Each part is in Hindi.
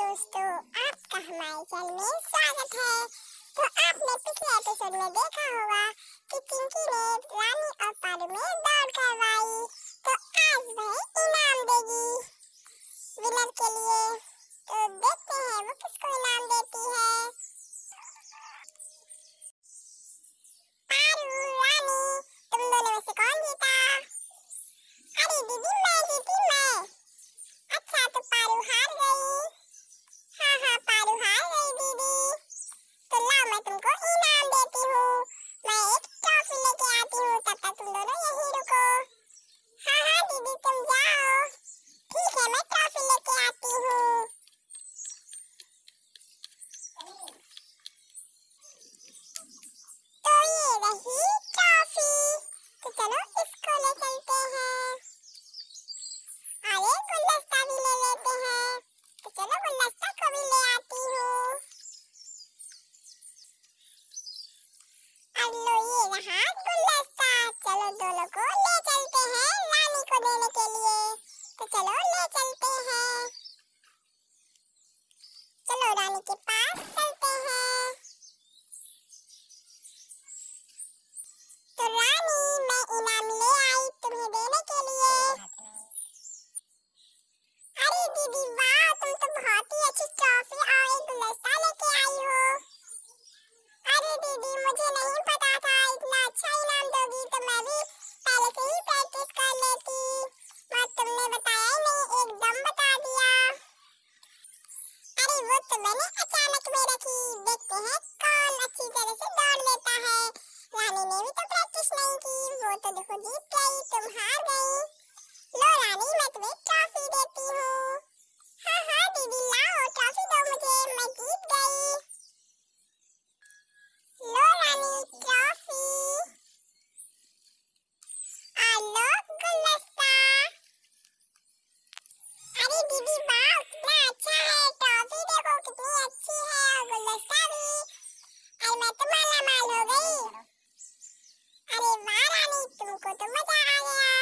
दोस्तों, आपका हमारे चैनल में स्वागत है। तो आपने पिछले एपिसोड में देखा होगा कि चिंकी ने रानी और पारू में दौड़ करवाई, तो आज वह इनाम देगी विनर के लिए। तो देखते हैं वो किसको इनाम देती है। पारू, रानी, तुम दोनों में से कौन जीता? अरे दीदी, मैं जीती। मैं। अच्छा, तो पारू हार गई। हाँ, पारू हार गई दीदी। तो लाओ, मैं तुमको इनाम देती हूँ। मैं एक टॉफी लेके आती हूँ, तब तक तुम दोनों यहीं रुको। हाँ दीदी, तुम जाओ। ठीक है, मैं टॉफी लेके आती हूँ। तो ये रही टॉफी। तो चलो इसको ले चलते हैं। अरे गुलदस्ता भी ले लेते हैं। तो चलो गुलदस्ता को भी ले आती हूँ। अब लो, ये रहा गुलदस्ता। चलो दोनों को ले चलते हैं रानी को देने के लिए। तो चलो ले चलते हैं। चलो रानी के पास चलते हैं। तो रानी, मैं इनाम ले आई तुम्हें देने के लिए। अरे दीदी वाह, तुम तो बहुत ही अच्छी टॉफी और एक गुलदस्ता लेके आई हो। अरे दीदी, मुझे नहीं पता था इतना अच्छा इनाम दोगी, तो मैं भी पहले से ही प्रैक्टिस कर लेती। मगर तुमने बताया ही नहीं, एकदम बता दिया। अरे वो तो मैंने अचानक में रखी। देखते हैं कौन अच्छी तरह से दौड़ लेता है। रानी ने भी तो प्रैक्टिस नहीं की, वो तो देखो जीत गई, तुम हार गई। लो रानी, मैं तुम्हें ट्रॉफी देती हूँ। हाँ दीदी, लाओ ट्रॉफी दो मुझे, मैं जीत गई। लो रानी, ट्रॉफी। और लो गुलदस्ता। अरे दीदी वाह, कितना अच्छा है। ट्रॉफी देखो कितनी अच्छी है, और गुलदस्ता भी। अरे मैं तो माला माल हो गई। अरे वाह रानी, तुमको तो मजा आ गया।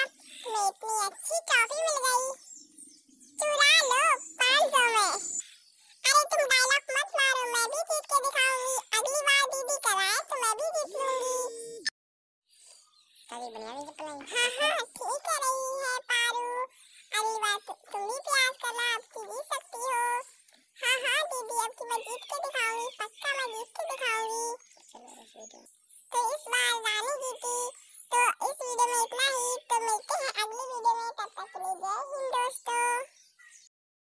तुम्हें इतनी अच्छी ट्रॉफी मिल गई। चुरा लो 500 में। अरे तुम डायलॉग मत मारो, मैं भी जीत के दिखाऊंगी। अगली बार दीदी कराए तो मैं भी जीत लूंगी। कभी बढ़िया भी हाँ ठीक है रही है पारू। अगली बार तुम भी प्रयास करना।